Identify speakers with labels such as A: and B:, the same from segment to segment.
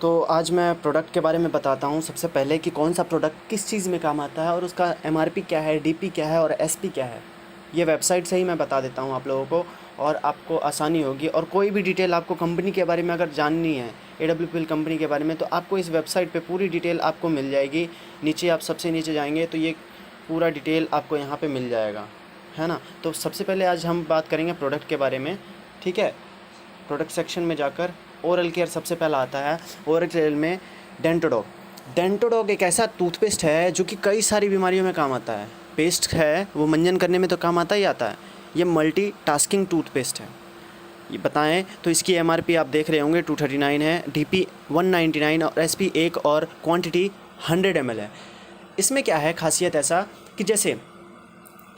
A: तो आज मैं प्रोडक्ट के बारे में बताता हूँ सबसे पहले कि कौन सा प्रोडक्ट किस चीज़ में काम आता है और उसका एमआरपी क्या है, डीपी क्या है और एसपी क्या है। ये वेबसाइट से ही मैं बता देता हूँ आप लोगों को और आपको आसानी होगी। और कोई भी डिटेल आपको कंपनी के बारे में अगर जाननी है, AWPL कंपनी के बारे में, तो आपको इस वेबसाइट पे पूरी डिटेल आपको मिल जाएगी। नीचे आप सबसे नीचे जाएंगे तो ये पूरा डिटेल आपको यहाँ पे मिल जाएगा, है ना। तो सबसे पहले आज हम बात करेंगे प्रोडक्ट के बारे में, ठीक है। प्रोडक्ट सेक्शन में जाकर ओरल केयर सबसे पहला आता है। ओरल केयर में डेंटोडॉग। डेंटोडॉग एक ऐसा टूथपेस्ट है जो कि कई सारी बीमारियों में काम आता है। पेस्ट है वो मंजन करने में तो काम आता ही आता है। ये मल्टी टास्किंग टूथपेस्ट है। ये बताएं तो इसकी एमआरपी आप देख रहे होंगे 239 है, डीपी 199 और एसपी 1 और क्वांटिटी 100 ml है। इसमें क्या है खासियत ऐसा कि जैसे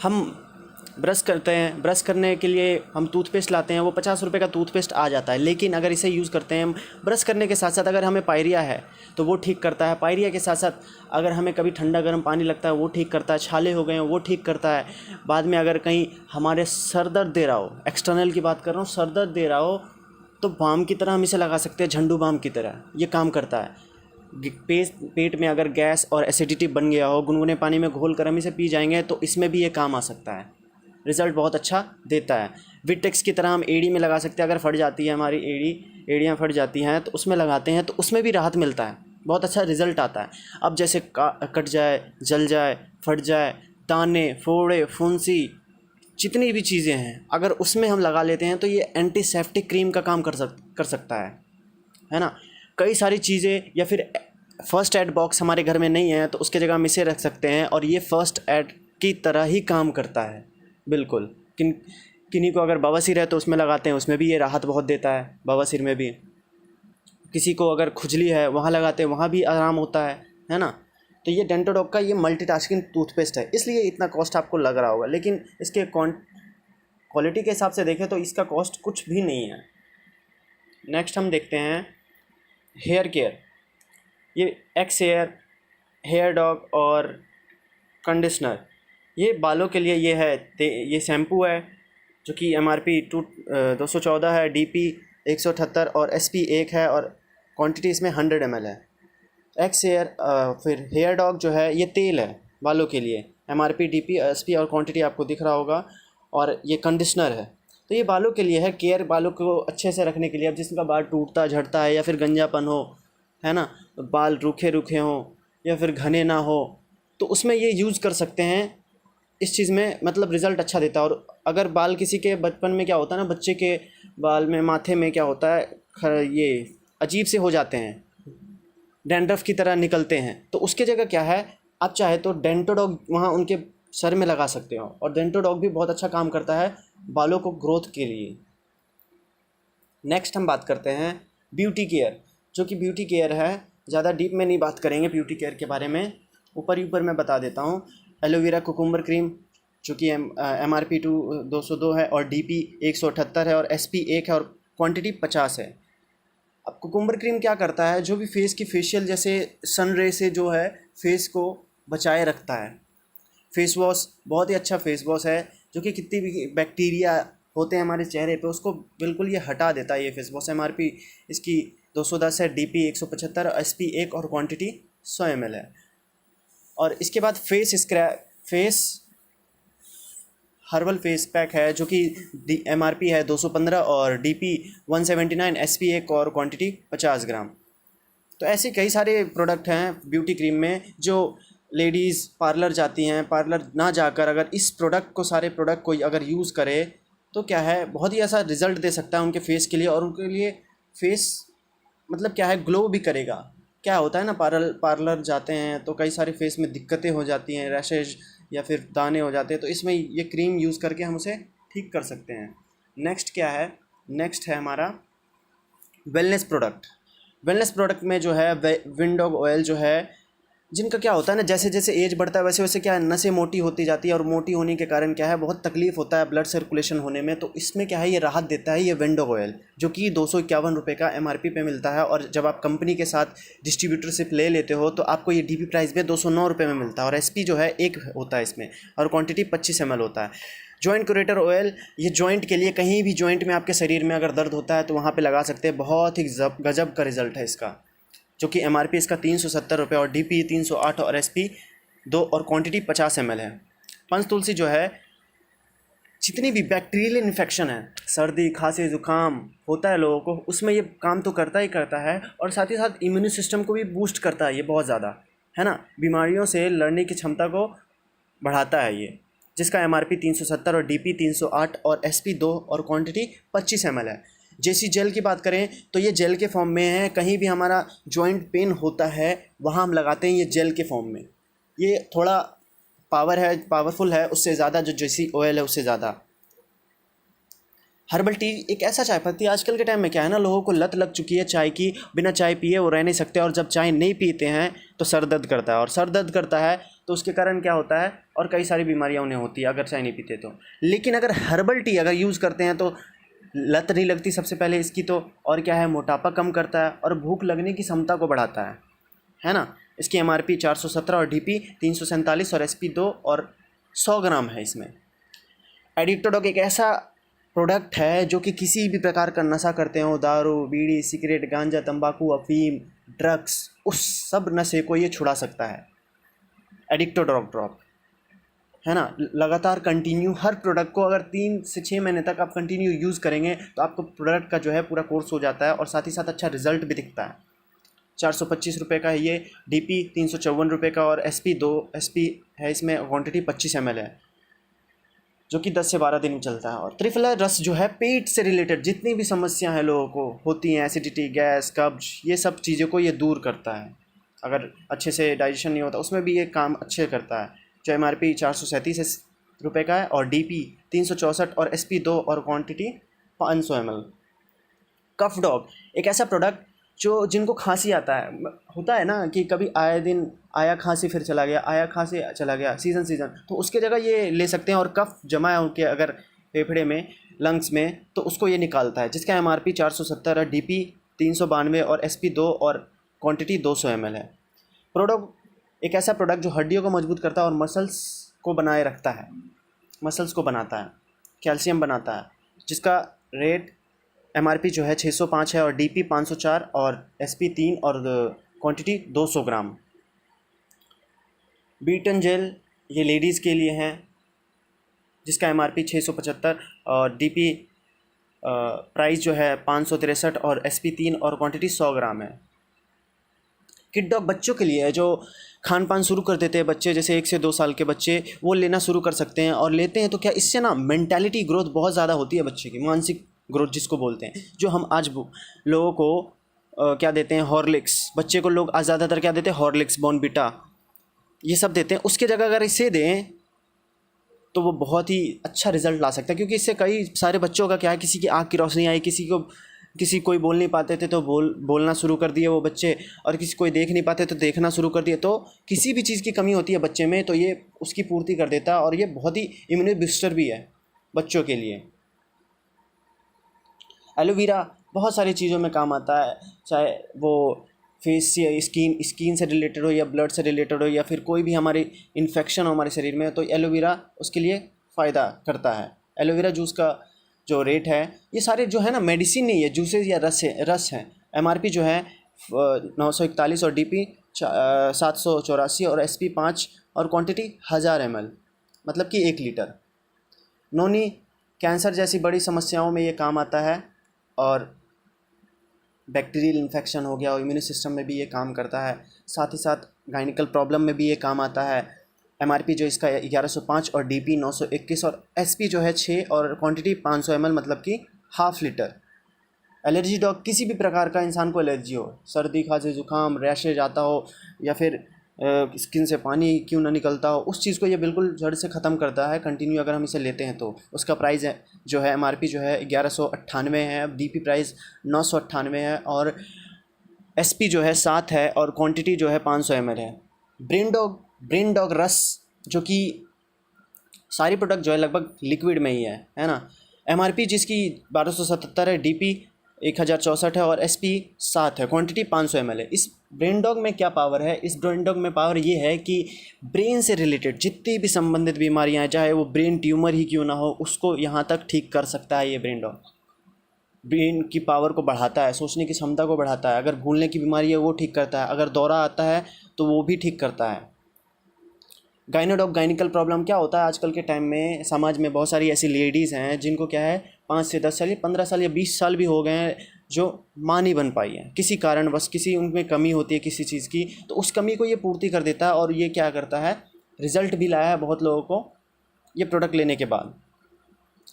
A: हम ब्रश करते हैं, ब्रश करने के लिए हम टूथपेस्ट लाते हैं, वो 50 रुपये का टूथपेस्ट आ जाता है। लेकिन अगर इसे यूज़ करते हैं हम ब्रश करने के साथ साथ, अगर हमें पायरिया है तो वो ठीक करता है। पायरिया के साथ साथ अगर हमें कभी ठंडा गर्म पानी लगता है वो ठीक करता है। छाले हो गए हैं वो ठीक करता है। बाद में अगर कहीं हमारे सर दर्द दे रहा हो, एक्सटर्नल की बात कर रहा हूँ, सर दर्द दे रहा हो तो बाम की तरह हम इसे लगा सकते हैं, झंडू बाम की तरह ये काम करता है। पेट में अगर गैस और एसिडिटी बन गया हो, गुनगुने पानी में घोल कर हम इसे पी जाएंगे तो इसमें भी ये काम आ सकता है। रिज़ल्ट बहुत अच्छा देता है। विटेक्स की तरह हम एड़ी में लगा सकते हैं। अगर फट जाती है हमारी एड़ियाँ फट जाती हैं तो उसमें लगाते हैं तो उसमें भी राहत मिलता है, बहुत अच्छा रिज़ल्ट आता है। अब जैसे कट जाए, जल जाए, फट जाए, दाने, फोड़े, फुंसी, जितनी भी चीज़ें हैं अगर उसमें हम लगा लेते हैं तो ये एंटीसेप्टिक क्रीम का काम कर सकता है ना। कई सारी चीज़ें, या फिर फ़र्स्ट एड बॉक्स हमारे घर में नहीं है तो उसके जगह हम इसे रख सकते हैं और ये फ़र्स्ट एड की तरह ही काम करता है बिल्कुल। किन्हीं को अगर बवासीर है तो उसमें लगाते हैं, उसमें भी ये राहत बहुत देता है। बवासीर में भी किसी को अगर खुजली है वहाँ लगाते हैं, वहाँ भी आराम होता है ना। तो ये डेंटोडॉग का ये मल्टीटास्किंग टूथपेस्ट है, इसलिए इतना कॉस्ट आपको लग रहा होगा। लेकिन इसके क्वालिटी के हिसाब से देखें तो इसका कॉस्ट कुछ भी नहीं है। नेक्स्ट हम देखते हैं हेयर केयर। ये एक्स हेयर डॉग और कंडीशनर, ये बालों के लिए ये है। ये शैम्पू है जो कि एमआरपी 214 है, डीपी 178 और एसपी 1 है और क्वांटिटी इसमें 100 ml है। एक्स फिर हेयर डॉग जो है ये तेल है बालों के लिए, एमआरपी, डीपी, एसपी और क्वांटिटी आपको दिख रहा होगा। और ये कंडीशनर है तो ये बालों के लिए है, केयर, बालों को अच्छे से रखने के लिए। अब जिसका बाल टूटता झड़ता है या फिर गंजापन हो, है ना, तो बाल रूखे रूखे हों या फिर घने ना हो तो उसमें ये यूज़ कर सकते हैं। इस चीज़ में मतलब रिज़ल्ट अच्छा देता है। और अगर बाल किसी के बचपन में क्या होता है ना, बच्चे के बाल में, माथे में क्या होता है, ये अजीब से हो जाते हैं, डैंड्रफ की तरह निकलते हैं, तो उसके जगह क्या है, आप चाहे तो डेंटोडॉग वहाँ उनके सर में लगा सकते हो। और डेंटोडॉग भी बहुत अच्छा काम करता है बालों को ग्रोथ के लिए। नेक्स्ट हम बात करते हैं ब्यूटी केयर, जो कि ब्यूटी केयर है। ज़्यादा डीप में नहीं बात करेंगे ब्यूटी केयर के बारे में, ऊपर ही ऊपर मैं बता देता हूँ। एलोवेरा कुकुम्बर क्रीम जो कि एमआरपी 202 है और डीपी 178 है और एसपी 1 है और क्वांटिटी 50 है। अब कुकुम्बर क्रीम क्या करता है, जो भी फेस की फेशियल जैसे सन रे से जो है फेस को बचाए रखता है। फेस वॉश बहुत ही अच्छा फेस वॉश है जो कि कितनी भी बैक्टीरिया होते हैं हमारे चेहरे पे उसको बिल्कुल ये हटा देता है। ये फेस वॉश एमआरपी इसकी 210 है, डीपी 175, एसपी 1 और क्वांटिटी 100 ml है। और इसके बाद फेस हर्बल फेस पैक है जो कि एमआरपी है 215 और डीपी 179, एसपी 1 और क्वांटिटी 50 ग्राम। तो ऐसे कई सारे प्रोडक्ट हैं ब्यूटी क्रीम में जो लेडीज़ पार्लर जाती हैं, पार्लर ना जाकर अगर इस प्रोडक्ट को, सारे प्रोडक्ट को अगर यूज़ करे तो क्या है, बहुत ही ऐसा रिज़ल्ट दे सकता है उनके फेस के लिए। और उनके लिए फेस मतलब क्या है, ग्लो भी करेगा। क्या होता है ना, पार्लर जाते हैं तो कई सारे फेस में दिक्कतें हो जाती हैं, रैशेज या फिर दाने हो जाते हैं, तो इसमें ये क्रीम यूज़ करके हम उसे ठीक कर सकते हैं। नेक्स्ट क्या है, नेक्स्ट है हमारा वेलनेस प्रोडक्ट। वेलनेस प्रोडक्ट में जो है विंडोग ऑयल जो है, जिनका क्या होता है ना, जैसे जैसे एज बढ़ता है वैसे वैसे क्या है, नसें मोटी होती जाती है और मोटी होने के कारण क्या है, बहुत तकलीफ होता है ब्लड सर्कुलेशन होने में। तो इसमें क्या है, ये राहत देता है ये विंडोग ऑयल, जो कि 251 रुपये का एमआरपी पे मिलता है। और जब आप कंपनी के साथ डिस्ट्रीब्यूटरशिप ले लेते हो तो आपको ये डीपी प्राइस पे 209 रुपये में मिलता है। और एसपी जो है 1 होता है इसमें और क्वान्टिटी 25 ml होता है। जॉइंट क्यूरेटर ऑयल, ये जॉइंट के लिए, कहीं भी जॉइंट में आपके शरीर में अगर दर्द होता है तो वहाँ पे लगा सकते हैं। बहुत ही गजब का रिजल्ट है इसका। जो कि MRP इसका 370 रुपये और DP 308 और SP 2 और क्वांटिटी 50 ml है। पंचतुलसी जो है जितनी भी बैक्टीरियल इन्फेक्शन है, सर्दी खांसी ज़ुकाम होता है लोगों को, उसमें ये काम तो करता ही करता है और साथ ही साथ इम्यून सिस्टम को भी बूस्ट करता है ये बहुत ज़्यादा, है ना। बीमारियों से लड़ने की क्षमता को बढ़ाता है ये, जिसका MRP 370 और DP 308 और SP 2 और क्वांटिटी 25 ml है। जैसी जेल की बात करें तो ये जेल के फॉर्म में है। कहीं भी हमारा जॉइंट पेन होता है वहाँ हम लगाते हैं ये जेल के फॉर्म में। ये थोड़ा पावरफुल है उससे ज़्यादा, जो जैसी ऑयल है उससे ज़्यादा। हर्बल टी एक ऐसा चाय पत्ती, आजकल के टाइम में क्या है ना, लोगों को लत लग चुकी है चाय की, बिना चाय पिए वो रह नहीं सकते, और जब चाय नहीं पीते हैं तो सर दर्द करता है, और सर दर्द करता है तो उसके कारण क्या होता है, और कई सारी बीमारियां उन्हें होती है अगर चाय नहीं पीते तो। लेकिन अगर हर्बल टी अगर यूज़ करते हैं तो लत नहीं लगती सबसे पहले इसकी तो, और क्या है, मोटापा कम करता है और भूख लगने की क्षमता को बढ़ाता है ना। इसकी MRP 417 और DP 347 और SP 2 और 100 ग्राम है इसमें। एडिक्टोडॉग एक ऐसा प्रोडक्ट है जो कि किसी भी प्रकार का नशा करते हो, दारू बीड़ी सिगरेट गांजा तंबाकू अफीम ड्रग्स, उस सब नशे को ये छुड़ा सकता है। एडिक्टोडॉग ड्रॉप, है ना। लगातार कंटिन्यू हर प्रोडक्ट को अगर 3 से 6 महीने तक आप कंटिन्यू यूज़ करेंगे तो आपको प्रोडक्ट का जो है पूरा कोर्स हो जाता है और साथ ही साथ अच्छा रिजल्ट भी दिखता है। 425 रुपये का है ये, DP 354 रुपये का और SP है इसमें, क्वांटिटी 25 ml है, जो कि 10 से 12 दिन चलता है। और त्रिफला रस जो है पेट से रिलेटेड जितनी भी समस्या है लोगों को होती हैं, एसिडिटी गैस कब्ज, ये सब चीज़ों को ये दूर करता है। अगर अच्छे से डाइजेशन नहीं होता उसमें भी ये काम अच्छे करता है। जो MRP 437 रुपये का है और DP 364 और SP 2 और क्वांटिटी 500 ml। कफ डॉग एक ऐसा प्रोडक्ट जो जिनको खांसी आता है, होता है ना कि कभी आए दिन आया खांसी फिर चला गया, आया खांसी चला गया, सीज़न, तो उसके जगह ये ले सकते हैं। और कफ जमा है उनके अगर फेफड़े में लंग्स में तो उसको ये निकालता है, जिसका MRP 470 है, DP 392 और SP 2 और क्वांटिटी 200 ml है। प्रोडक्ट एक ऐसा प्रोडक्ट जो हड्डियों को मजबूत करता है और मसल्स को बनाए रखता है, मसल्स को बनाता है, कैल्शियम बनाता है, जिसका रेट MRP जो है 605 है और DP 504 और SP 3 और क्वांटिटी 200 ग्राम। बीटन जेल ये लेडीज़ के लिए हैं, जिसका MRP 675 और DP प्राइस जो है 563 और SP 3 और क्वांटिटी 100 ग्राम है। किड डॉग बच्चों के लिए है, जो खान पान शुरू कर देते हैं बच्चे, जैसे 1 से 2 साल के बच्चे, वो लेना शुरू कर सकते हैं। और लेते हैं तो क्या इससे ना मेंटालिटी ग्रोथ बहुत ज़्यादा होती है बच्चे की, मानसिक ग्रोथ जिसको बोलते हैं। जो हम आज लोगों को क्या देते हैं, हॉर्लिक्स, बच्चे को लोग आज ज़्यादातर क्या देते हैं, हॉर्लिक्स बॉर्नविटा ये सब देते हैं। उसके जगह अगर इसे दें तो वो बहुत ही अच्छा रिजल्ट ला सकता है, क्योंकि इससे कई सारे बच्चों का क्या है, किसी की आँख की रोशनी आई, कोई बोल नहीं पाते थे तो बोलना शुरू कर दिए वो बच्चे, और किसी कोई देख नहीं पाते तो देखना शुरू कर दिए। तो किसी भी चीज़ की कमी होती है बच्चे में तो ये उसकी पूर्ति कर देता है, और ये बहुत ही इम्यूनिटी बूस्टर भी है बच्चों के लिए। एलोवेरा बहुत सारी चीज़ों में काम आता है, चाहे वो फेस या स्किन से रिलेटेड हो या ब्लड से रिलेटेड हो या फिर कोई भी हमारी इन्फेक्शन हो हमारे शरीर में, तो एलोवेरा उसके लिए फ़ायदा करता है। एलोवेरा जूस का जो रेट है, ये सारे जो है ना मेडिसिन नहीं है, जूसेस या रस है। MRP जो है 941 और DP 784 और SP 5 और क्वांटिटी 1000 ml, मतलब कि 1 लीटर। नोनी कैंसर जैसी बड़ी समस्याओं में ये काम आता है, और बैक्टीरियल इन्फेक्शन हो गया और इम्यून सिस्टम में भी ये काम करता है। साथ ही साथ गायनिकल प्रॉब्लम में भी ये काम आता है। MRP जो इसका 1105 और DP 921 और SP जो है 6 और क्वांटिटी 500 ml, मतलब कि ½ लीटर। एलर्जी डॉग किसी भी प्रकार का इंसान को एलर्जी हो, सर्दी खांसी ज़ुकाम रैशेज आता हो या फिर स्किन से पानी क्यों ना निकलता हो, उस चीज़ को ये बिल्कुल जड़ से ख़त्म करता है कंटिन्यू अगर हम इसे लेते हैं तो। उसका प्राइस है जो है MRP जो है 1198 है, DP प्राइस 998 है और SP जो है 7 है और क्वांटिटी जो है 500 ml है। ब्रेन डॉग रस, जो कि सारी प्रोडक्ट जो है लगभग लिक्विड में ही है ना। MRP जिसकी 1277 है, DP 1064 है और SP 7 है, क्वांटिटी 500 ml है। इस ब्रेन डॉग में क्या पावर है, इस ब्रेन डॉग में पावर ये है कि ब्रेन से रिलेटेड जितनी भी संबंधित बीमारियां हैं, चाहे वो ब्रेन ट्यूमर ही क्यों ना हो, उसको यहाँ तक ठीक कर सकता है ये ब्रेन डॉग। ब्रेन की पावर को बढ़ाता है, सोचने की क्षमता को बढ़ाता है, अगर भूलने की बीमारी है वो ठीक करता है, अगर दौरा आता है तो वो भी ठीक करता है। गाइनोडॉग गाइनिकल प्रॉब्लम क्या होता है आजकल के टाइम में, समाज में बहुत सारी ऐसी लेडीज़ हैं जिनको क्या है 5 से 10 साल या 15 साल या 20 साल भी हो गए हैं जो माँ नहीं बन पाई है किसी कारण, बस किसी उनमें कमी होती है किसी चीज़ की, तो उस कमी को ये पूर्ति कर देता है और ये क्या करता है, रिजल्ट भी लाया है बहुत लोगों को ये प्रोडक्ट लेने के बाद।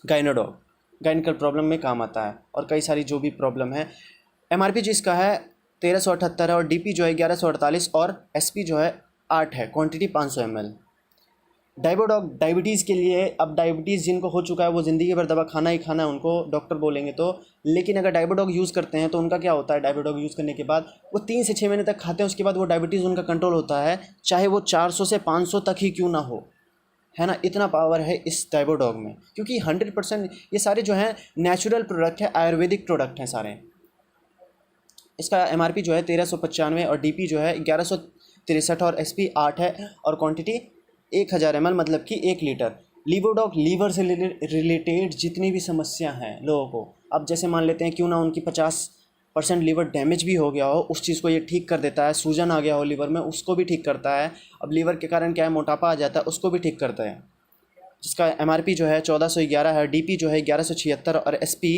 A: गाइनोडॉग गाइनिकल प्रॉब्लम में काम आता है और कई सारी जो भी प्रॉब्लम है। एमआरपी जिसका है 1378 है और डीपी जो है 1148 और एसपी जो है 8 है, क्वांटिटी 500 ml। डाइबोडॉग डायबिटीज़ के लिए, अब डायबिटीज़ जिनको हो चुका है वो ज़िंदगी भर दवा खाना ही खाना है उनको डॉक्टर बोलेंगे तो, लेकिन अगर डाइबोडॉग यूज़ करते हैं तो उनका क्या होता है, डाइबोडॉग यूज़ करने के बाद वो 3 से 6 महीने तक खाते हैं, उसके बाद वो डायबिटीज़ उनका कंट्रोल होता है, चाहे वो 400 से 500 तक ही क्यों ना हो, है ना। इतना पावर है इस डाइबोडॉग में, क्योंकि 100% ये सारे जो हैं नेचुरल प्रोडक्ट है, आयुर्वेदिक प्रोडक्ट हैं सारे। इसका एमआरपी जो है 1395 और डीपी जो है 1163 और एसपी 8 है और क्वांटिटी 1000 ml, मतलब कि 1 लीटर। लीवोडॉग लीवर से रिलेटेड जितनी भी समस्या हैं लोगों को, अब जैसे मान लेते हैं क्यों ना उनकी 50% लीवर डैमेज भी हो गया हो, उस चीज़ को ये ठीक कर देता है। सूजन आ गया हो लीवर में, उसको भी ठीक करता है। अब लीवर के कारण क्या है, मोटापा आ जाता है, उसको भी ठीक करता है। जिसका एमआरपी जो है 1411 है, डीपी जो है 1176 और एसपी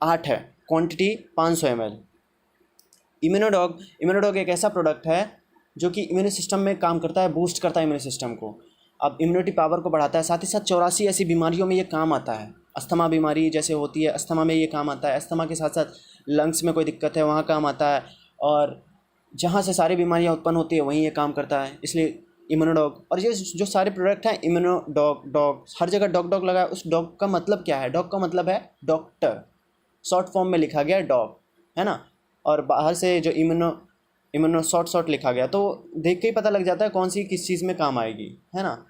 A: 8 है, क्वांटिटी 500 ml। इम्यूनोडॉग एक ऐसा प्रोडक्ट है जो कि इम्यून सिस्टम में काम करता है, बूस्ट करता है इम्यून सिस्टम को, अब इम्यूनिटी पावर को बढ़ाता है। साथ ही साथ 84 ऐसी बीमारियों में ये काम आता है। अस्थमा बीमारी जैसे होती है, अस्थमा में ये काम आता है। अस्थमा के साथ साथ लंग्स में कोई दिक्कत है वहाँ काम आता है, और जहाँ से सारी बीमारियाँ उत्पन्न होती है वहीं ये काम करता है, इसलिए इम्यूनोडॉग। और ये जो सारे प्रोडक्ट हैं इम्यूनोडॉग, डॉग हर जगह डॉग डॉग लगा है, उस डॉग का मतलब क्या है, डॉग का मतलब है डॉक्टर, शॉर्ट फॉर्म में लिखा गया है डॉग, है ना। और बाहर से जो इम्यूनो शॉर्ट लिखा गया, तो देख के ही पता लग जाता है कौन सी किस चीज़ में काम आएगी, है ना।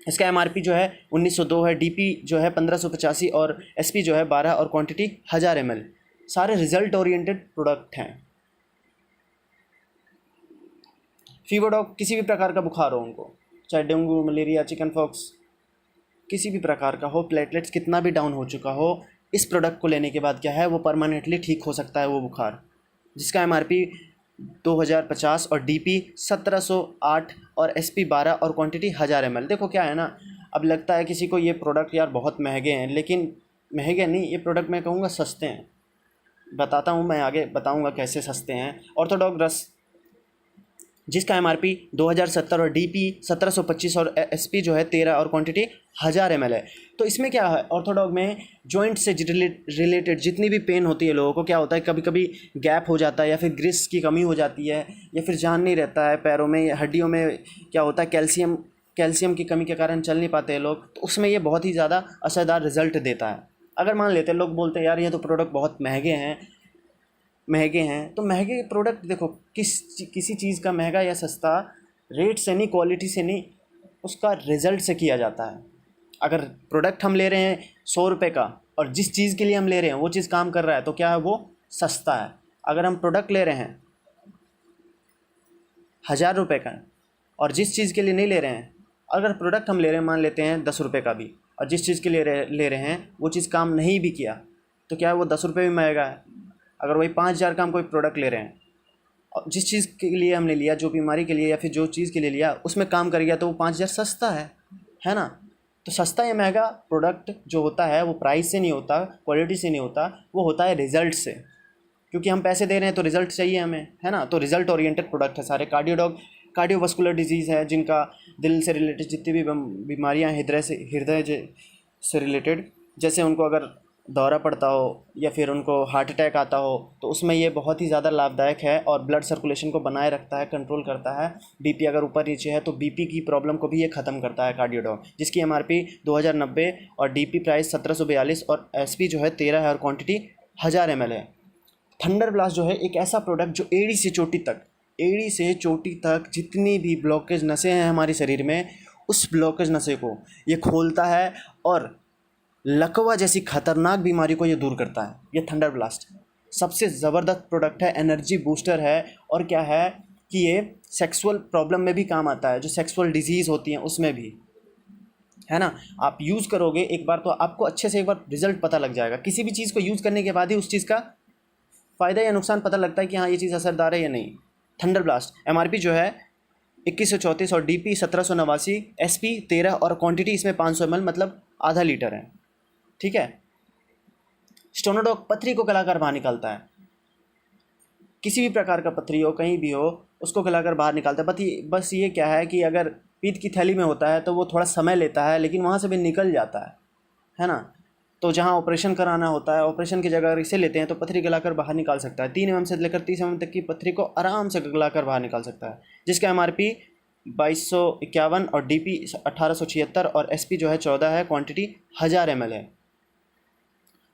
A: इसका एमआरपी जो है 1902 है, डीपी जो है 1585 और एसपी जो है 12 और क्वांटिटी 1000 ml। सारे रिजल्ट ओरिएंटेड प्रोडक्ट हैं। फीवरडॉग किसी भी प्रकार का बुखार हो उनको, चाहे डेंगू, मलेरिया, चिकन पॉक्स, किसी भी प्रकार का हो, प्लेटलेट्स कितना भी डाउन हो चुका हो, इस प्रोडक्ट को लेने के बाद क्या है वो परमानेंटली ठीक हो सकता है वो बुखार। जिसका एमआरपी 2050 और डीपी 1708 और एसपी 12 और क्वांटिटी 1000 ml। देखो क्या है ना, अब लगता है किसी को ये प्रोडक्ट यार बहुत महंगे हैं, लेकिन महंगे नहीं, ये प्रोडक्ट मैं कहूँगा सस्ते हैं। बताता हूँ, मैं आगे बताऊँगा कैसे सस्ते हैं। ऑर्थोडॉग रस जिसका एमआरपी 2070 और डीपी 1725 और एसपी जो है 13 और क्वांटिटी 1000 ml है। तो इसमें क्या है, ऑर्थोडॉग में जॉइंट से रिलेटेड जितनी भी पेन होती है लोगों को, क्या होता है कभी कभी गैप हो जाता है या फिर ग्रिस की कमी हो जाती है या फिर जान नहीं रहता है पैरों में या हड्डियों में, क्या होता है कैल्शियम की कमी के कारण चल नहीं पाते हैं लोग, तो उसमें ये बहुत ही ज़्यादा असरदार रिजल्ट देता है। अगर मान लेते हैं लोग बोलते हैं यार ये तो प्रोडक्ट बहुत महंगे हैं, तो महंगे प्रोडक्ट देखो किसी चीज़ का महंगा या सस्ता रेट से नहीं, क्वालिटी से नहीं, उसका रिज़ल्ट से किया जाता है। अगर प्रोडक्ट हम ले रहे हैं 100 रुपये का और जिस चीज़ के लिए हम ले रहे हैं वो चीज़ काम कर रहा है तो क्या है वो सस्ता है। अगर हम प्रोडक्ट ले रहे हैं 1000 रुपये का और जिस चीज़ के लिए नहीं ले रहे हैं, अगर प्रोडक्ट हम ले रहे हैं मान लेते हैं 10 रुपये का भी, और जिस चीज़ के लिए ले रहे हैं वो चीज़ काम नहीं भी किया, तो क्या है वो 10 रुपये भी महंगा है। अगर वही 5000 का हम कोई प्रोडक्ट ले रहे हैं और जिस चीज़ के लिए हमने लिया, जो बीमारी के लिए या फिर जो चीज़ के लिए लिया उसमें काम कर गया, तो वो 5000 सस्ता है ना। तो सस्ता या महंगा प्रोडक्ट जो होता है वो प्राइस से नहीं होता, क्वालिटी से नहीं होता, वो होता है रिज़ल्ट से, क्योंकि हम पैसे दे रहे हैं तो रिज़ल्ट चाहिए हमें, है ना। तो रिज़ल्ट ओरिएंटेड प्रोडक्ट है सारे। कार्डियोवास्कुलर डिजीज़ है, जिनका दिल से रिलेटेड जितनी भी बीमारियाँ हैं, हृदय से रिलेटेड, जैसे उनको अगर दौरा पड़ता हो या फिर उनको हार्ट अटैक आता हो, तो उसमें ये बहुत ही ज़्यादा लाभदायक है और ब्लड सर्कुलेशन को बनाए रखता है, कंट्रोल करता है। बीपी अगर ऊपर नीचे है तो बीपी की प्रॉब्लम को भी ये ख़त्म करता है कार्डियोडॉग, जिसकी एमआरपी 2090 और डीपी प्राइस 1742 और एसपी जो है 13 है और क्वांटिटी 1000 ml है। थंडर ब्लास्ट जो है एक ऐसा प्रोडक्ट जो एड़ी से चोटी तक जितनी भी ब्लॉकेज नसें हैं हमारे शरीर में, उस ब्लॉकेज नसें को ये खोलता है और लकवा जैसी खतरनाक बीमारी को ये दूर करता है। ये थंडर ब्लास्ट सबसे ज़बरदस्त प्रोडक्ट है, एनर्जी बूस्टर है। और क्या है कि ये सेक्सुअल प्रॉब्लम में भी काम आता है, जो सेक्सुअल डिजीज़ होती हैं उसमें भी। है ना। आप यूज़ करोगे एक बार तो आपको अच्छे से एक बार रिजल्ट पता लग जाएगा। किसी भी चीज़ को यूज़ करने के बाद ही उस चीज़ का फ़ायदा या नुकसान पता लगता है कि हाँ ये चीज़ असरदार है या नहीं। थंडर ब्लास्ट एमआरपी जो है 2134 और डीपी 1789, एसपी 13 और क्वांटिटी इसमें 500 ml मतलब आधा लीटर है। ठीक है। स्टोनोडॉग पथरी को गलाकर बाहर निकालता है। किसी भी प्रकार का पथरी हो कहीं भी हो उसको गलाकर बाहर निकालता है। बस ये क्या है कि अगर पीत की थैली में होता है तो वो थोड़ा समय लेता है, लेकिन वहाँ से भी निकल जाता है ना। तो जहाँ ऑपरेशन कराना होता है, ऑपरेशन की जगह अगर इसे लेते हैं तो पथरी गलाकर बाहर निकाल सकता है। 3 mm से लेकर 30 mm तक की पथरी को आराम से गलाकर बाहर निकाल सकता है, जिसका एमआरपी 2251 और डीपी 1876 और एसपी जो है 14 है, क्वांटिटी 1000 ml है।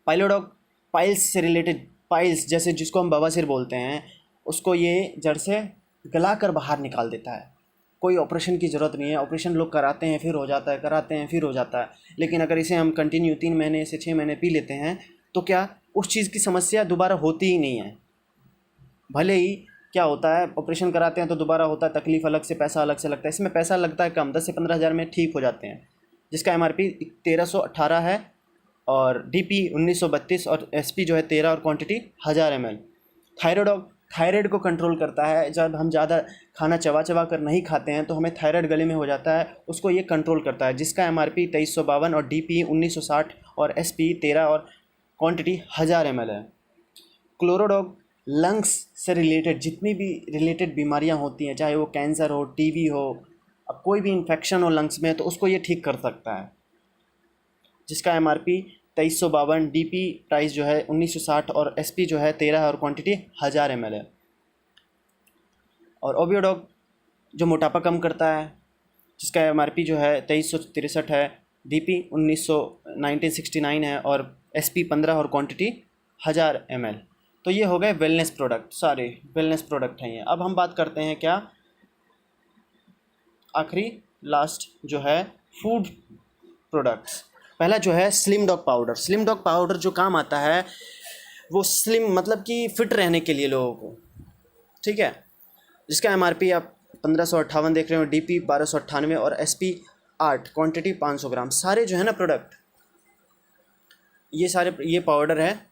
A: पाइलोडॉग पाइल्स से रिलेटेड, पाइल्स जैसे जिसको हम बवासीर बोलते हैं, उसको ये जड़ से गलाकर बाहर निकाल देता है। कोई ऑपरेशन की ज़रूरत नहीं है। ऑपरेशन लोग कराते हैं फिर हो जाता है, कराते हैं फिर हो जाता है, लेकिन अगर इसे हम कंटिन्यू 3 महीने से 6 महीने पी लेते हैं तो क्या उस चीज़ की समस्या दोबारा होती ही नहीं है। भले ही क्या होता है ऑपरेशन कराते हैं तो दोबारा होता है, तकलीफ़ अलग से, पैसा अलग से लगता है। इसमें पैसा लगता है कम, 10 से 15 हज़ार में ठीक हो जाते हैं, जिसका एमआरपी 1318 है और डीपी 1932 और एसपी जो है 13 और क्वांटिटी 1000 ml। थायराइड थायराइड को कंट्रोल करता है। जब हम ज़्यादा खाना चबा चबा कर नहीं खाते हैं तो हमें थायराइड गले में हो जाता है, उसको ये कंट्रोल करता है, जिसका एमआरपी 2352 और डीपी 1960 और एसपी 13 और क्वांटिटी 1000 ml है। क्लोरोडॉग लंग्स से रिलेटेड जितनी भी रिलेटेड बीमारियां होती हैं, चाहे वो कैंसर हो, टीबी हो, अब कोई भी इन्फेक्शन हो लंग्स में, तो उसको ये ठीक कर सकता है, जिसका एमआरपी 2352, डीपी प्राइस जो है 1960 और एसपी जो है 13 और क्वांटिटी 1000 ml है। और ओबियोडॉग जो मोटापा कम करता है, जिसका एमआरपी जो है 2363 है, डीपी 1969 है और एसपी 15 और क्वांटिटी 1000 ml। तो ये हो गए वेलनेस प्रोडक्ट, सारे वेलनेस प्रोडक्ट हैं ये। अब हम बात करते हैं क्या, आखिरी लास्ट जो है फूड प्रोडक्ट्स। पहला जो है slim dog powder. Slim dog powder जो काम आता है वो स्लिम मतलब कि फिट रहने के लिए लोगों को, ठीक है, जिसका एमआरपी आप 1558 देख रहे हो, डीपी 1298 और एसपी 8, क्वांटिटी 500 ग्राम। सारे जो है ना प्रोडक्ट ये सारे ये पाउडर है।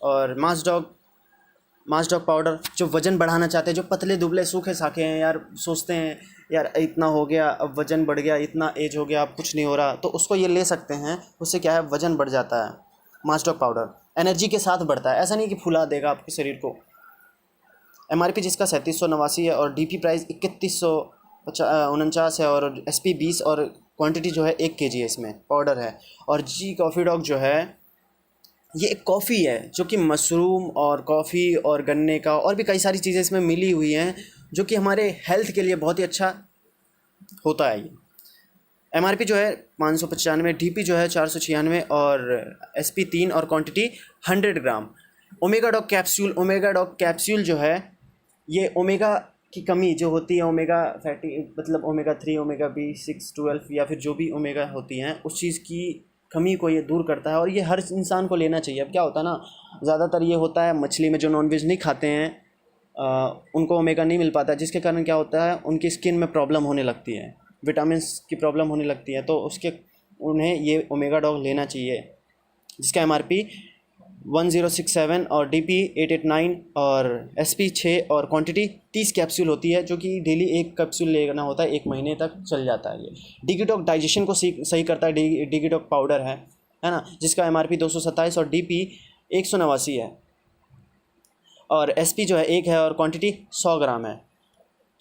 A: और मास डॉग पाउडर जो वज़न बढ़ाना चाहते हैं, जो पतले दुबले सूखे साखे हैं यार, सोचते हैं यार इतना हो गया, अब वज़न बढ़ गया, इतना एज हो गया, अब कुछ नहीं हो रहा, तो उसको ये ले सकते हैं। उससे क्या है, वज़न बढ़ जाता है। मास डॉग पाउडर एनर्जी के साथ बढ़ता है, ऐसा नहीं कि फुला देगा आपके शरीर को। एमआरपी जिसका 3789 है और डीपी प्राइस 3149 है और एसपी 20 और क्वांटिटी जो है 1 kg है, इसमें पाउडर है। और जी कॉफ़ी डॉग जो है ये एक कॉफ़ी है जो कि मशरूम और कॉफ़ी और गन्ने का और भी कई सारी चीज़ें इसमें मिली हुई हैं, जो कि हमारे हेल्थ के लिए बहुत ही अच्छा होता है। ये एमआरपी जो है 595, डीपी जो है 496 और एसपी 3 और क्वांटिटी 100 ग्राम। ओमेगा डॉग कैप्सूल जो है, ये ओमेगा की कमी जो होती है, ओमेगा फैटी मतलब ओमेगा 3, ओमेगा B6, 12 या फिर जो भी ओमेगा होती हैं, उस चीज़ की कमी को ये दूर करता है और ये हर इंसान को लेना चाहिए। अब क्या होता है ना, ज़्यादातर ये होता है मछली में जो नॉनवेज नहीं खाते हैं उनको ओमेगा नहीं मिल पाता, जिसके कारण क्या होता है उनकी स्किन में प्रॉब्लम होने लगती है, विटामिन्स की प्रॉब्लम होने लगती है, तो उन्हें ये ओमेगा डॉग लेना चाहिए, जिसका एमआरपी 1067 और डीपी 889 और एसपी 6 और क्वांटिटी 30 कैप्सूल होती है, जो कि डेली 1 कैप्सूल लेना होता है, 1 महीने तक चल जाता है। ये डिगिटॉक डाइजेशन को सही करता है, डिगिटॉक पाउडर है ना, जिसका एमआरपी 227 और डीपी 189 है और एसपी जो है 1 है और क्वांटिटी 100 ग्राम है।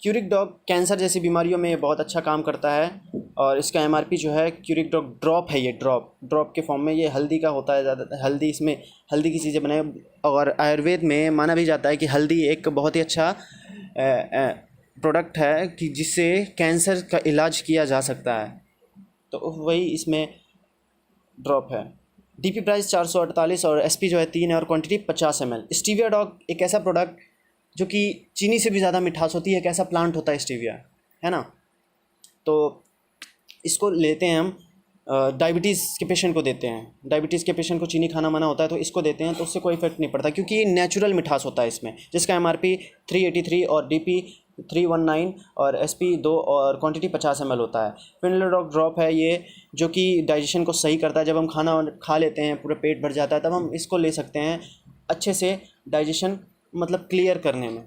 A: क्यूरिक डॉग कैंसर जैसी बीमारियों में बहुत अच्छा काम करता है और इसका एमआरपी जो है, क्यूरिक डॉग ड्रॉप है, ये ड्रॉप के फॉर्म में, ये हल्दी का होता है ज़्यादातर, हल्दी इसमें हल्दी की चीज़ें बनाए। और आयुर्वेद में माना भी जाता है कि हल्दी एक बहुत ही अच्छा प्रोडक्ट है कि जिससे कैंसर का इलाज किया जा सकता है, तो वही इसमें ड्रॉप है। डीपी प्राइस 448 और एसपी जो है 3 है और क्वांटिटी 50 ml। स्टीविया डॉग एक ऐसा प्रोडक्ट जो कि चीनी से भी ज़्यादा मिठास होती है, एक ऐसा प्लांट होता है स्टीविया, है ना, तो इसको लेते हैं हम, डायबिटीज़ के पेशेंट को देते हैं। डायबिटीज़ के पेशेंट को चीनी खाना मना होता है तो इसको देते हैं, तो उससे कोई इफेक्ट नहीं पड़ता क्योंकि ये नेचुरल मिठास होता है इसमें, जिसका एमआरपी 383 और डीपी 319 और SP 2 और क्वांटिटी 50 ml होता है। फिनोलेडॉक ड्रॉप है ये, जो कि डाइजेशन को सही करता है। जब हम खाना खा लेते हैं, पूरा पेट भर जाता है, तब हम इसको ले सकते हैं अच्छे से डाइजेशन मतलब क्लियर करने में,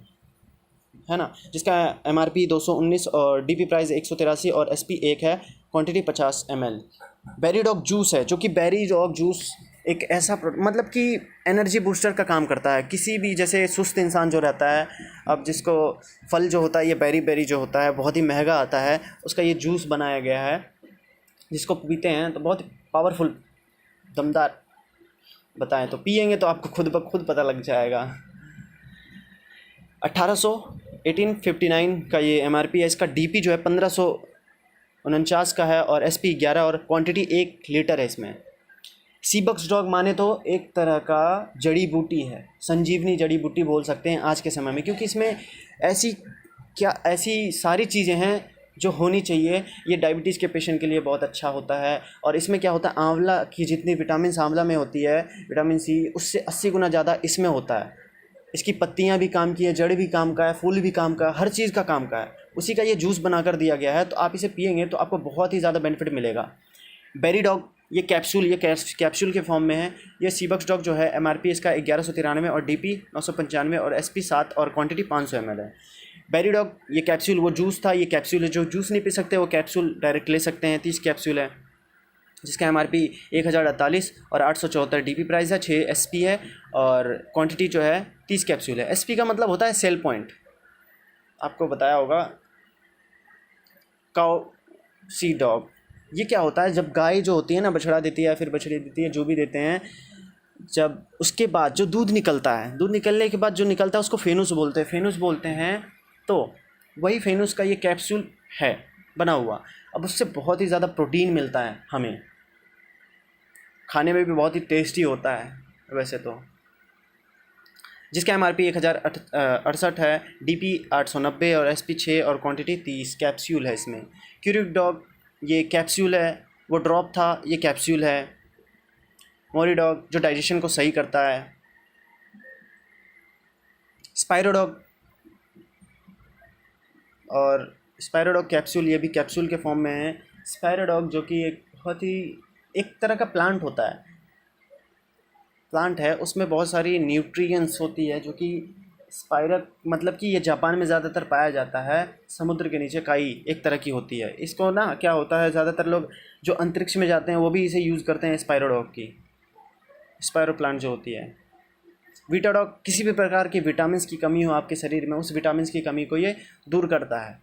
A: है ना। जिसका MRP 219 और DP प्राइस 183 और SP 1 है, क्वांटिटी 50 ml। बेरीडॉग जूस है, जो कि बेरीडॉग जूस एक ऐसा मतलब कि एनर्जी बूस्टर का काम करता है। किसी भी जैसे सुस्त इंसान जो रहता है, अब जिसको फल जो होता है ये बेरी जो होता है बहुत ही महंगा आता है, उसका ये जूस बनाया गया है, जिसको पीते हैं तो बहुत पावरफुल, दमदार। बताएं तो पिएंगे तो आपको खुद ब खुद पता लग जाएगा। 1859 का ये MRP है। इसका DP जो है 1549 का है और SP 11 और क्वांटिटी 1 लीटर है इसमें। सीबक्स डॉग माने तो एक तरह का जड़ी बूटी है, संजीवनी जड़ी बूटी बोल सकते हैं आज के समय में, क्योंकि इसमें ऐसी सारी चीज़ें हैं जो होनी चाहिए। ये डायबिटीज़ के पेशेंट के लिए बहुत अच्छा होता है। और इसमें क्या होता है, आंवला की जितनी विटामिन आंवला में होती है, विटामिन C, उससे 80 गुना ज़्यादा इसमें होता है। इसकी पत्तियां भी काम की है, जड़ भी काम का है, फूल भी काम का है, हर चीज़ का काम का है। उसी का ये जूस बनाकर दिया गया है, तो आप इसे पिएंगे तो आपको बहुत ही ज़्यादा बेनिफिट मिलेगा। बेरीडॉग ये कैप्सूल के फॉर्म में है। ये सीबक्स डॉग जो है MRP इसका 1193 और DP 995 और SP 7 और क्वांटिटी 500 ml है। बेरीडॉग ये कैप्सूल, वो जूस था, ये कैप्सूल है। जो जूस नहीं पी सकते वो कैप्सूल डायरेक्ट ले सकते हैं। 30 कैप्सूल है, जिसका MRP 1048 और 874 DP प्राइस है। 6 SP है और क्वांटिटी जो है 30 कैप्सूल है। SP का मतलब होता है सेल पॉइंट, आपको बताया होगा। काउ सी डॉग, ये क्या होता है, जब गाय जो होती है ना बछड़ा देती है या फिर बछड़ी देती है, जो भी देते हैं, जब उसके बाद जो दूध निकलता है, दूध निकलने के बाद जो निकलता है उसको फेनूस बोलते हैं। तो वही फेनूस का ये कैप्सूल है बना हुआ। अब उससे बहुत ही ज़्यादा प्रोटीन मिलता है हमें, खाने में भी बहुत ही टेस्टी होता है वैसे तो। जिसका MRP 1068 है, DP 890 और SP 6 और क्वांटिटी 30 कैप्सूल है इसमें। क्यूरिक डॉग ये कैप्सूल है, वो ड्रॉप था, ये कैप्सूल है। मोरीडॉग जो डाइजेशन को सही करता है। स्पायरोडॉग और स्पायरोडॉग कैप्सूल, ये भी कैप्सूल के फॉर्म में है। स्पायरोडॉग जो कि एक बहुत ही एक तरह का प्लांट है, उसमें बहुत सारी न्यूट्रिएंट्स होती है, जो कि स्पाइरक मतलब कि ये जापान में ज़्यादातर पाया जाता है। समुद्र के नीचे काई एक तरह की होती है। इसको ना क्या होता है, ज़्यादातर लोग जो अंतरिक्ष में जाते हैं वो भी इसे यूज़ करते हैं, स्पायरोडॉग की, स्पायरो प्लांट जो होती है। वीटाडॉग, किसी भी प्रकार की विटामिन की कमी हो आपके शरीर में, उस विटामिन की कमी को ये दूर करता है।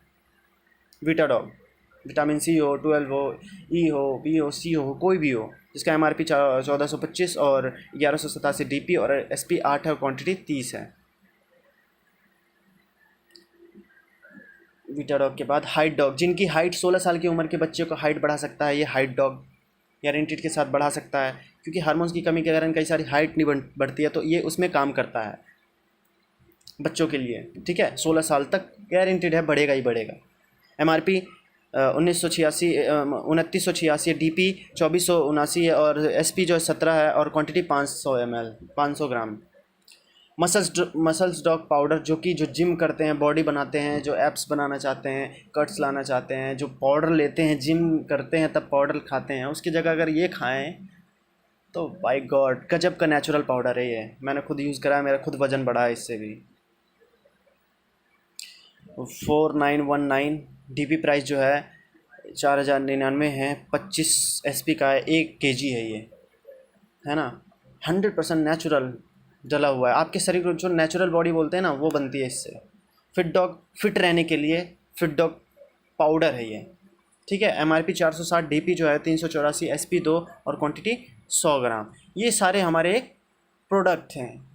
A: वीटाडॉग विटामिन C हो, 12 हो, E हो, B हो, C हो, कोई भी हो। जिसका MRP 1425 और 1187 DP और SP 8 है और क्वांटिटी 30 है। वीटाडॉग के बाद हाइट डॉग, जिनकी हाइट 16 साल की उम्र के बच्चे को हाइट बढ़ा सकता है, ये हाइट डॉग गारंटीड के साथ बढ़ा सकता है, क्योंकि हार्मोन्स की कमी के कारण कई सारी हाइट नहीं बढ़ती है, तो ये उसमें काम करता है बच्चों के लिए। ठीक है, 16 साल तक गारंटीड है, बढ़ेगा ही बढ़ेगा। MRP 2986 DP 2479 है और SP जो है 17 है और क्वांटिटी 500 ml 500 ग्राम। मसल्स डॉग पाउडर, जो कि जो जिम करते हैं, बॉडी बनाते हैं, जो एप्स बनाना चाहते हैं, कट्स लाना चाहते हैं, जो पाउडर लेते हैं, जिम करते हैं तब पाउडर खाते हैं, उसकी जगह अगर ये खाएं तो बाय गॉड गजब का नेचुरल पाउडर है ये। मैंने खुद यूज़ करा है, मेरा खुद वज़न बढ़ा है इससे भी। 4919 DP प्राइस जो है 4099 है। 25 SP का है, 1 kg है ये, है ना। 100% नेचुरल डला हुआ है। आपके शरीर को जो नेचुरल बॉडी बोलते हैं ना, वो बनती है इससे। फिट डॉग, फिट रहने के लिए फिट डॉग पाउडर है ये। ठीक है, MRP 460, DP जो है 384, SP 2 और क्वांटिटी 100 ग्राम। ये सारे हमारे प्रोडक्ट हैं।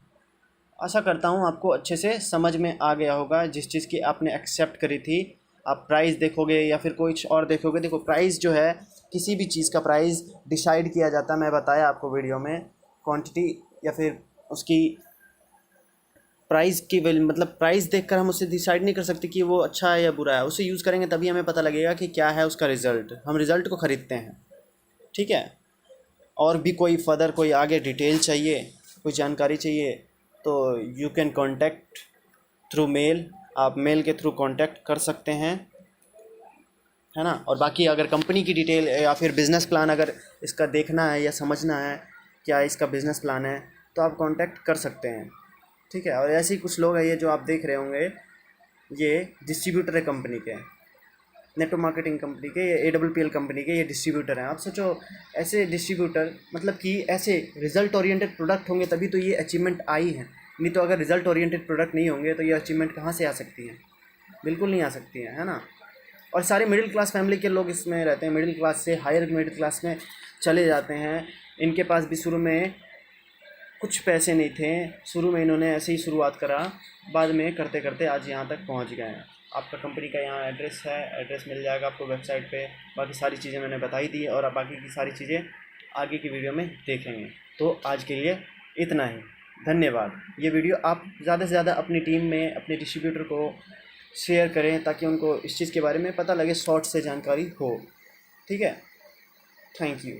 A: आशा करता हूँ आपको अच्छे से समझ में आ गया होगा। जिस चीज़ की आपने एक्सेप्ट करी थी, आप प्राइस देखोगे या फिर कुछ और देखोगे, देखो प्राइस जो है, किसी भी चीज़ का प्राइस डिसाइड किया जाता है, मैं बताया आपको वीडियो में, क्वांटिटी या फिर उसकी प्राइस की मतलब प्राइस देखकर हम उसे डिसाइड नहीं कर सकते कि वो अच्छा है या बुरा है। उसे यूज़ करेंगे तभी हमें पता लगेगा कि क्या है उसका रिज़ल्ट। हम रिज़ल्ट को ख़रीदते हैं। ठीक है, और भी कोई फर्दर कोई आगे डिटेल चाहिए, कोई जानकारी चाहिए, तो you can contact through mail. आप मेल के थ्रू कांटेक्ट कर सकते हैं, है ना। और बाकी अगर कंपनी की डिटेल या फिर बिज़नेस प्लान अगर इसका देखना है या समझना है क्या इसका बिज़नेस प्लान है, तो आप कांटेक्ट कर सकते हैं, ठीक है। और ऐसे ही कुछ लोग हैं, ये जो आप देख रहे होंगे, ये डिस्ट्रीब्यूटर है कंपनी के, नेटवर्क मार्केटिंग कंपनी के, ये AWPL कंपनी के ये डिस्ट्रीब्यूटर हैं। आप सोचो ऐसे डिस्ट्रीब्यूटर, मतलब कि ऐसे रिजल्ट ओरिएंटेड प्रोडक्ट होंगे तभी तो ये अचीवमेंट आई है, नहीं तो अगर रिजल्ट ओरिएंटेड प्रोडक्ट नहीं होंगे तो ये अचीवमेंट कहाँ से आ सकती है, बिल्कुल नहीं आ सकती है ना। और सारे मिडिल क्लास फैमिली के लोग इसमें रहते हैं, मिडिल क्लास से हायर मिडिल क्लास में चले जाते हैं। इनके पास भी शुरू में कुछ पैसे नहीं थे, शुरू में इन्होंने ऐसे ही शुरुआत करा, बाद में करते करते आज यहाँ तक पहुँच गए हैं। आपका कंपनी का यहाँ एड्रेस है, एड्रेस मिल जाएगा आपको वेबसाइट पे। बाकी सारी चीज़ें मैंने बताई दी और आप बाकी की सारी चीज़ें आगे की वीडियो में देखेंगे। तो आज के लिए इतना ही, धन्यवाद। ये वीडियो आप ज़्यादा से ज़्यादा अपनी टीम में अपने डिस्ट्रीब्यूटर को शेयर करें ताकि उनको इस चीज़ के बारे में पता लगे, शॉर्ट से जानकारी हो, ठीक है। Thank you.